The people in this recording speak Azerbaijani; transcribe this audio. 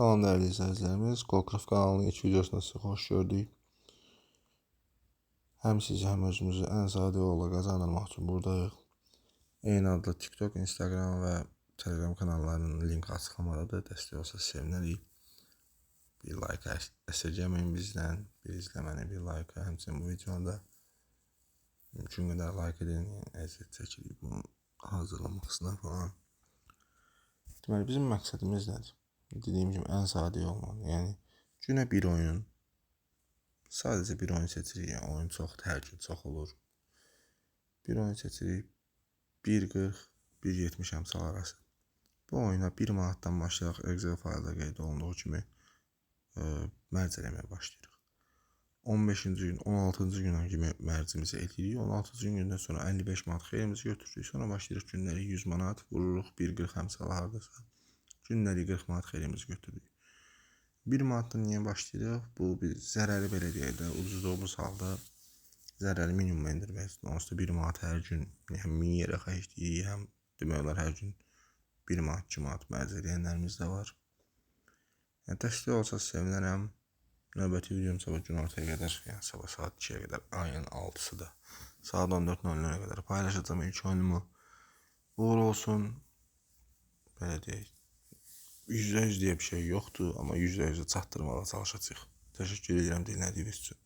Salam dəyərli izləyicilərimiz, Qolkraf kanalının ilk videosunda sizi xoş gördük. Həm sizi, həm özümüzü ən sadə yolla qazandırmaq üçün buradayıq. Eyni adlı TikTok, Instagram və Telegram kanallarının linki açıqlamadadır. Dəstək olsa sevinərik. Bir like əsirgəməyin bizdən, bir izləməni, bir like. Həmçinin bu videonu da mümkün qədər like edin. Əziyyət çəkirik bunu hazırlamasına falan. Deməli, bizim məqsədimiz nədir? Dediyim kimi ən sadə yolla, yəni günə bir oyun, sadəcə bir oyun seçirik, yəni oyun çox, hər gün çox olur. Bir oyun seçirik, 1.40, 1.70 əmsal arası. Bu oyuna 1 manatdan başlayaraq Excel faylda qeyd olunduğu kimi mərc eləməyə başlayırıq. 15-ci gün, 16-cı günə kimi mərcimizi edirik. 16-cı gündən sonra 55 manat xeyrimizi götürürük. Sonra başlayırıq günləri 100 manat, vururuq 1.40 əmsal hardasa. Günləri 40 manat xeyrimizi götürürük. 1 manatdan niyə başlayırıq? Bu bir zərəri belə deyək də, ucuzduğumuz halda zərəri minimuma endirmək üçün. Onsuz da 1 manat hər gün həm 1000 yerə xərcləyirik, həm demək olar hər gün 1 manat, 2 manat mərc edənlərimiz də var. Yəni dəstək olsa sevinərəm. Növbəti videom sabah günortaya qədər, yəni sabah saat 2-yə qədər, ayın 6-sı da saat 14:00-yə qədər paylaşacağım ilk oyunumu. Uğur olsun. Belə deyək. %100 deyə bir şey yoxdur, amma %100 çatdırmağa çalışacağıq. Təşəkkür edirəm dinlədiyiniz üçün.